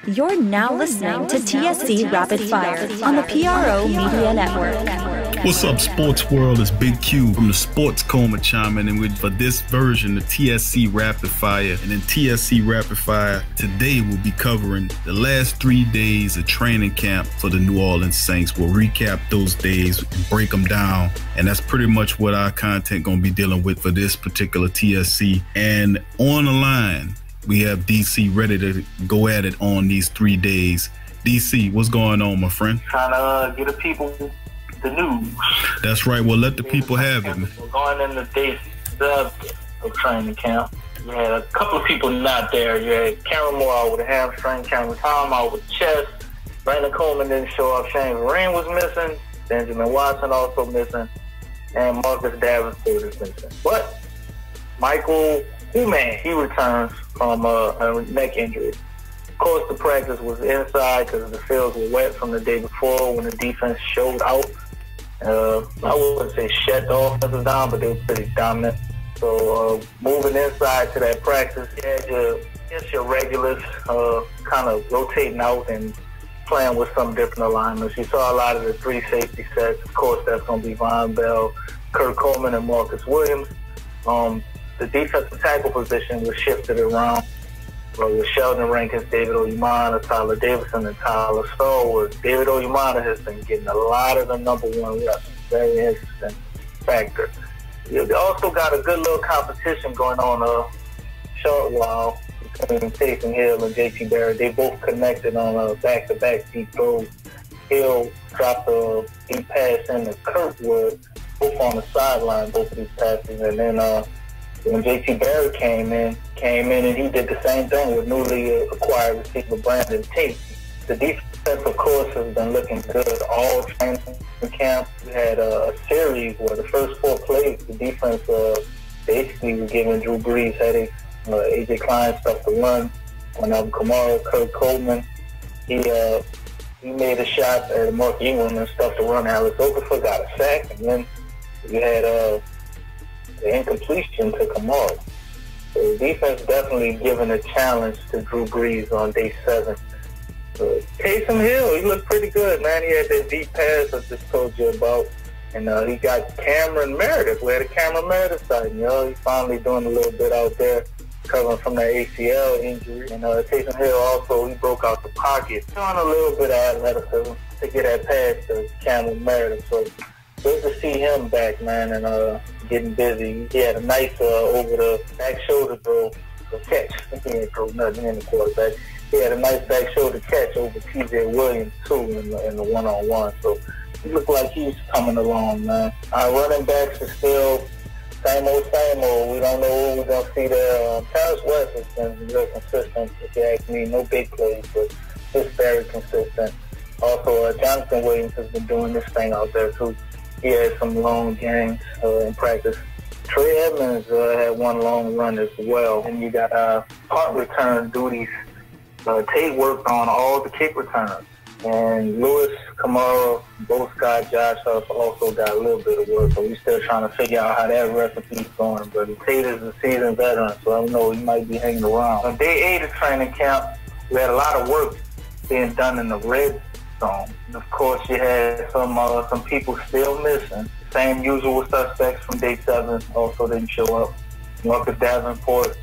You're now listening to TSC Rapid Fire on the PRO Media Network. What's up, sports world? It's Big Q from the Sports Coma chiming in for this version of TSC Rapid Fire. And in TSC Rapid Fire, today we'll be covering the last 3 days of training camp for the New Orleans Saints. We'll recap those days and break them down. And that's pretty much what our content going to be dealing with for this particular TSC. And on the line, we have DC ready to go at it on these 3 days. DC, what's going on, my friend? Trying to get the people the news. That's right. Well, let the people have it, man. We're going into day 7 of training camp. You had a couple of people not there. You had Cameron Moore out with a hamstring, Cameron Tom out with chest. Brandon Coleman didn't show up. Shane Vereen was missing. Benjamin Watson also missing. And Marcus Davenport is missing. But Michael Coma, he returns from a neck injury. Of course, the practice was inside because the fields were wet from the day before when the defense showed out. I wouldn't say shut the offensive down, but they were pretty dominant. So moving inside to that practice, you had your regulars kind of rotating out and playing with some different alignments. You saw a lot of the 3 safety sets. Of course, that's going to be Von Bell, Kurt Coleman, and Marcus Williams. The defensive tackle position was shifted around with Sheldon Rankins, David Oyemana, Tyler Davison, and Tyler Stallworth. David Oyemana has been getting a lot of the number 1 reps. Very interesting factor. You also got a good little competition going on a short while between Taysom Hill and J.T. Barrett. They both connected on a back-to-back deep throws. Hill dropped a deep pass into Kirkwood, both on the sideline, both of these passes, and then when J.T. Barrett came in and he did the same thing with newly acquired receiver Brandon Tate. The defense, of course, has been looking good all training camp. We had a series where the first 4 plays, the defense basically was giving Drew Brees headaches. A.J. Klein stuff to run. When Kamara, Kurt Coleman, he made a shot at Mark Ingram and stuff to run. Alex Okafor got a sack, and then you had the incompletion to Kamara. So the defense definitely giving a challenge to Drew Brees on day 7. Taysom Hill, he looked pretty good, man. He had that deep pass I just told you about. And he got Cameron Meredith. We had a Cameron Meredith sighting, He's finally doing a little bit out there, covering from that ACL injury. And Taysom Hill also, he broke out the pocket, showing a little bit of athleticism to get that pass to Cameron Meredith. So good to see him back, man, and getting busy. He had a nice over the back shoulder throw, catch. He didn't throw nothing in the quarterback. He had a nice back shoulder catch over T.J. Williams, too, in the one-on-one. So he looked like he's coming along, man. Our running backs are still same old. We don't know what we're going to see there. Terrence West has been real consistent, if you ask me. No big plays, but just very consistent. Also, Jonathan Williams has been doing this thing out there, too. He had some long games in practice. Trey Edmonds had one long run as well. And you got punt return duties. Tate worked on all the kick returns. And Lewis, Kamara, both Scott, Josh Huff also got a little bit of work. So we're still trying to figure out how that recipe's going. But Tate is a seasoned veteran, so I don't know, he might be hanging around. On day 8 of training camp, we had a lot of work being done in the red zone. And of course, you had some people still missing. Same usual suspects from day 7 also didn't show up. Marcus Davenport,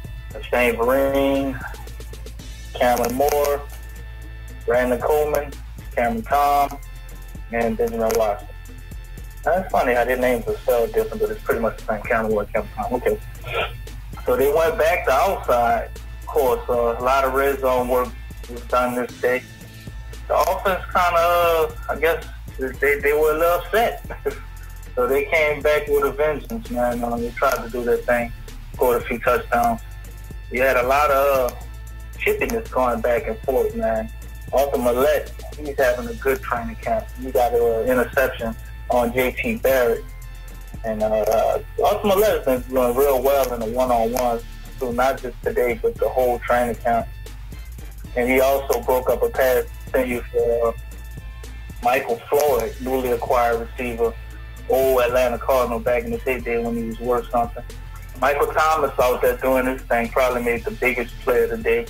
Shane Vereen, Cameron Moore, Brandon Coleman, Cameron Tom, and Benjamin Watson. Now, it's funny how their names are spelled different, but it's pretty much the same. Cameron Moore, Cameron Tom. Okay. So they went back to outside. Of course, a lot of red zone work was done this day. The offense kind of, I guess, they were a little upset. So they came back with a vengeance, man. They tried to do their thing, scored a few touchdowns. You had a lot of chippiness going back and forth, man. Arthur Millette, he's having a good training camp. He got an interception on J.T. Barrett. And Arthur Millette has been doing real well in the one-on-one, so not just today, but the whole training camp. And he also broke up a pass for Michael Floyd, newly acquired receiver, old Atlanta Cardinal back in the day when he was worth something. Michael Thomas out there doing his thing, probably made the biggest play of the day.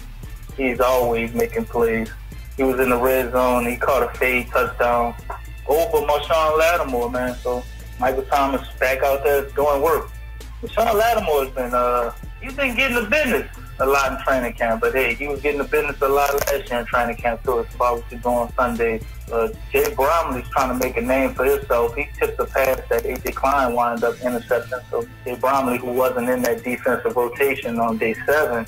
He's always making plays. He was in the red zone. He caught a fade touchdown over Marshawn Lattimore, man. So Michael Thomas back out there doing work. Marshawn Lattimore has been, he's been getting the business a lot in training camp. But hey, he was getting the business a lot last year in training camp too. It's about what he's doing on Sundays. Jay Bromley's trying to make a name for himself. He tipped a pass that A.J. Klein wound up intercepting. So Jay Bromley, who wasn't in that defensive rotation on day 7,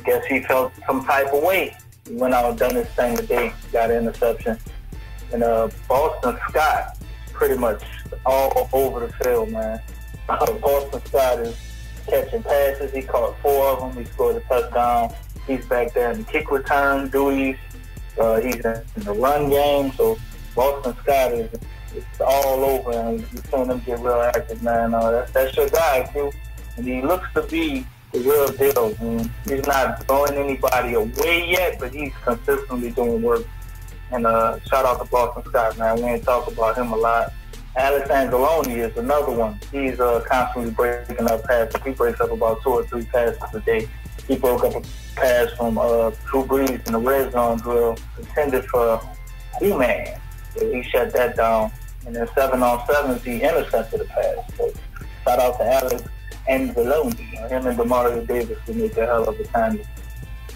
guess he felt some type of way. He went out and done his thing today, got an interception. And Boston Scott, pretty much all over the field, man. Boston Scott is catching passes. He caught 4 of them. He scored a touchdown. He's back there in the kick return duties. He's in the run game. So Boston Scott is all over, and you're seeing him get real active, man. That's your guy, too. And he looks to be the real deal. I mean, he's not throwing anybody away yet, but he's consistently doing work. And shout out to Boston Scott, man. We ain't talk about him a lot. Alex Anzalone is another one. He's constantly breaking up passes. He breaks up about 2 or 3 passes a day. He broke up a pass from Drew Brees in the red zone drill, intended for man. So he shut that down. And then 7-on-7s, he intercepted the pass. So shout out to Alex Anzalone. Him and Demario Davis will make a hell of a time.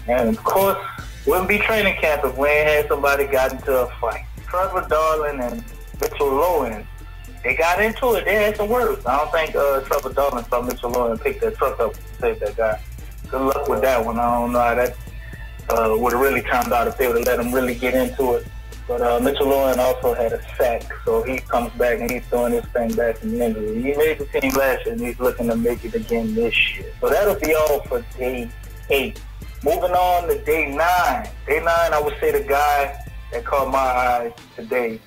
And of course, wouldn't be training camp if we ain't had somebody got into a fight. Trevor Darling and Mitchell Lowen, they got into it. They had some words. I don't think Trevor Darling saw Mitchell Lowen pick that truck up to save that guy. Good luck with that one. I don't know how that would have really turned out if they would have let him really get into it. But Mitchell Lowen also had a sack, so he comes back and he's doing his thing back in the injury. He made the team last year, and he's looking to make it again this year. So that'll be all for day 8. Moving on to day 9. Day 9, I would say the guy that caught my eye today,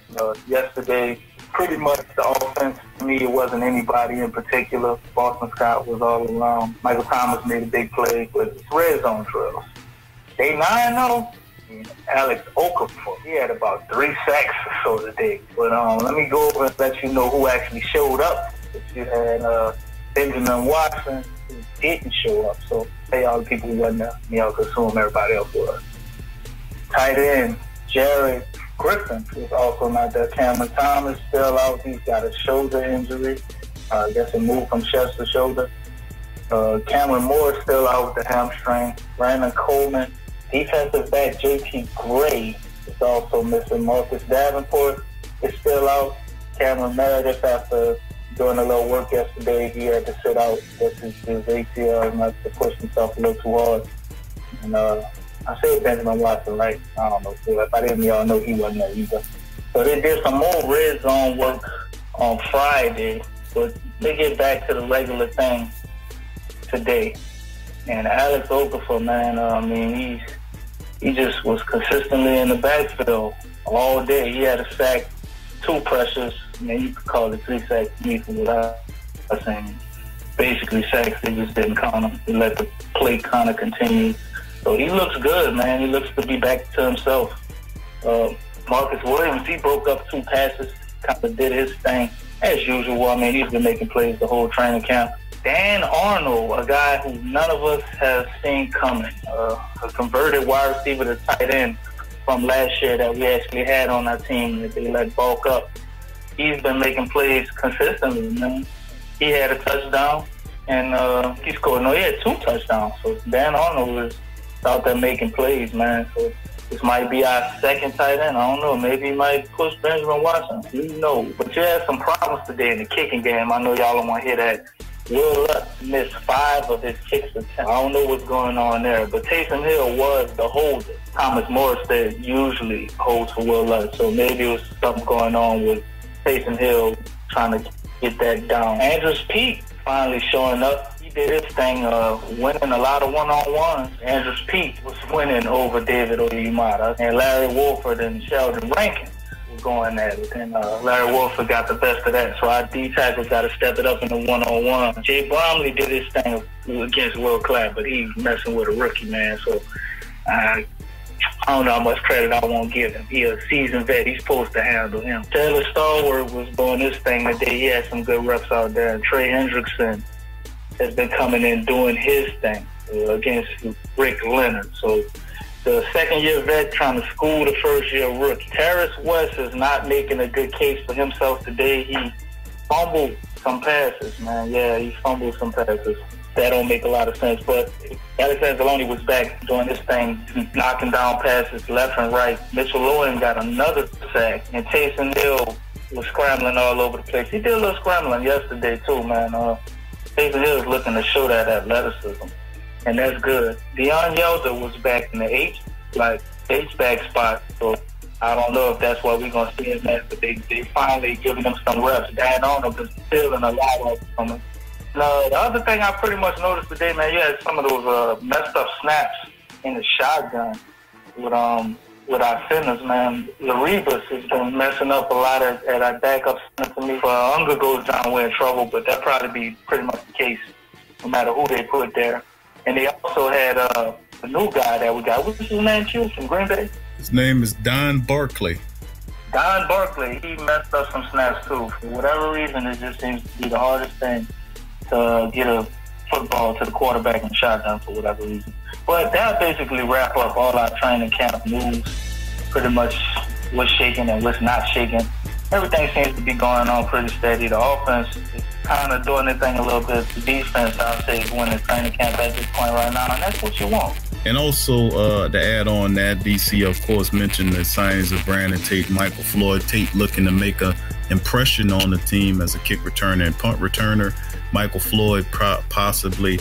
yesterday, pretty much the offense, to me, it wasn't anybody in particular. Boston Scott was all around. Michael Thomas made a big play, but it's red zone drills. Day 9, though, Alex Okafor, he had about 3 sacks or so today. But let me go over and let you know who actually showed up. If you had Benjamin Watson, who didn't show up. So hey, all the people who wasn't there, y'all could assume everybody else was. Tight end, Jared Griffin is also not there. Cameron Thomas still out. He's got a shoulder injury. I guess it moved from chest to shoulder. Cameron Moore still out with the hamstring. Brandon Coleman. Defensive back J.T. Gray is also missing. Marcus Davenport is still out. Cameron Meredith, after doing a little work yesterday, he had to sit out. That's his ACL, not to push himself a little too hard. And I said Benjamin Watson, right? I don't know. If I didn't, y'all know he wasn't there either. So they did some more red zone work on Friday, but they get back to the regular thing today. And Alex Okafor, man, I mean, he just was consistently in the backfield all day. He had a sack, 2 pressures. I mean, you could call it 3 sacks without saying basically sacks. They just didn't count them. They let the play kind of continue. So he looks good, man. He looks to be back to himself. Marcus Williams, he broke up 2 passes, kind of did his thing as usual. I mean, he's been making plays the whole training camp. Dan Arnold, a guy who none of us have seen coming, a converted wide receiver to tight end from last year that we actually had on our team that they let bulk up. He's been making plays consistently, man. He had a touchdown, and he scored. No, he had 2 touchdowns. So Dan Arnold is out there making plays, man. So this might be our second tight end. I don't know. Maybe he might push Benjamin Watson. You know. But you had some problems today in the kicking game. I know y'all don't want to hear that. Will Lutz missed 5 of his kicks attempts. I don't know what's going on there, but Taysom Hill was the holder. Thomas Morstead usually holds for Will Lutz, so maybe it was something going on with Taysom Hill trying to get that down. Andrews Pete finally showing up. He did his thing, winning a lot of one-on-ones. Andrews Pete was winning over David Oyemata, and Larry Wolford and Sheldon Rankins were going at it, and Larry Wolford got the best of that. So our D-tackles got to step it up in the one-on-one. Jay Bromley did his thing against Will Clapp, but he's messing with a rookie, man. So I don't know how much credit I won't give him. He's a seasoned vet. He's supposed to handle him. Taylor Stallworth was doing his thing today. He had some good reps out there. And Trey Hendrickson has been coming in doing his thing against Rick Leonard. So the second-year vet trying to school the first-year rookie. Terrence West is not making a good case for himself today. He fumbled some passes, man. Yeah, he fumbled some passes. That don't make a lot of sense. But Alexander Deloney was back doing this thing, knocking down passes left and right. Mitchell Lewin got another sack, and Taysom Hill was scrambling all over the place. He did a little scrambling yesterday too, man. Taysom Hill is looking to show that athleticism, and that's good. Deion Yelder was back in the H-back spot, so I don't know if that's what we're going to see in that, but they finally giving him some reps. Dan Arnold is stealing a lot of them. No, the other thing I pretty much noticed today, man, you had some of those messed up snaps in the shotgun with our centers, man. Larebus has been messing up a lot at our backup center for me. If Unger goes down, we're in trouble, but that'll probably be pretty much the case no matter who they put there. And they also had a new guy that we got. What's his name, Q, from Green Bay? His name is Don Barkley. Don Barkley, he messed up some snaps too. For whatever reason, it just seems to be the hardest thing to get a football to the quarterback in shotgun for whatever reason. But that basically wrap up all our training camp news. Pretty much what's shaking and what's not shaking. Everything seems to be going on pretty steady. The offense is kind of doing their thing a little bit. The defense, I would say, is winning training camp at this point right now, and that's what you want. And also, to add on that, DC, of course, mentioned the signings of Brandon Tate, Michael Floyd. Tate looking to make an impression on the team as a kick returner and punt returner. Michael Floyd possibly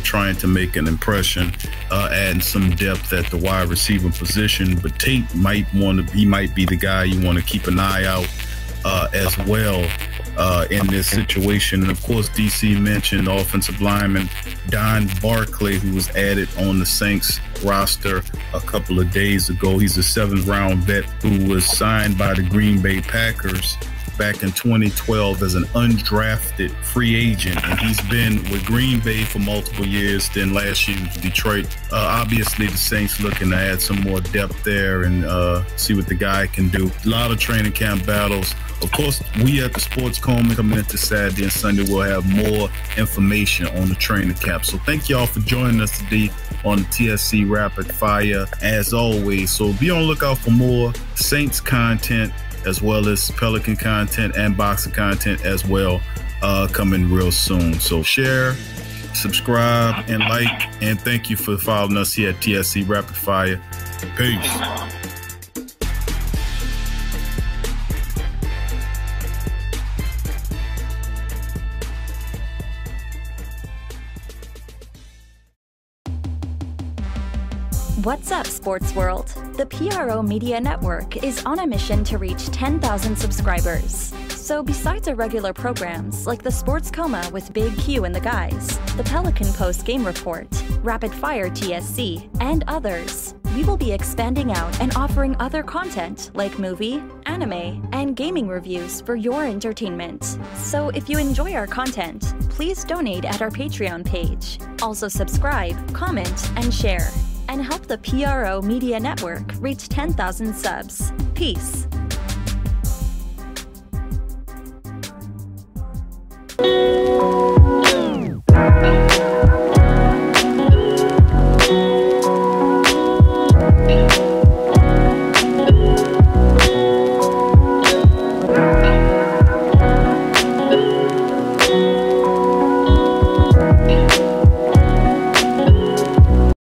trying to make an impression, adding some depth at the wide receiver position. But Tate might be the guy you want to keep an eye out as well in this situation. And of course, DC mentioned offensive lineman Don Barkley, who was added on the Saints roster a couple of days ago. He's a 7th-round vet who was signed by the Green Bay Packers back in 2012 as an undrafted free agent, and he's been with Green Bay for multiple years. Then last year with Detroit. Obviously, the Saints looking to add some more depth there and see what the guy can do. A lot of training camp battles. Of course, we at the Sports Coma coming into Saturday and Sunday will have more information on the training camp. So thank y'all for joining us today on the TSC Rapid Fire as always. So be on the lookout for more Saints content, as well as Pelican content and Boxer content as well, coming real soon. So share, subscribe, and like, and thank you for following us here at TSC Rapid Fire. Peace. What's up, sports world? The PRO Media Network is on a mission to reach 10,000 subscribers. So besides our regular programs like the Sports Coma with Big Q and the guys, the Pelican Post Game Report, Rapid Fire TSC, and others, we will be expanding out and offering other content like movie, anime, and gaming reviews for your entertainment. So if you enjoy our content, please donate at our Patreon page. Also subscribe, comment, and share. And help the PRO Media Network reach 10,000 subs. Peace.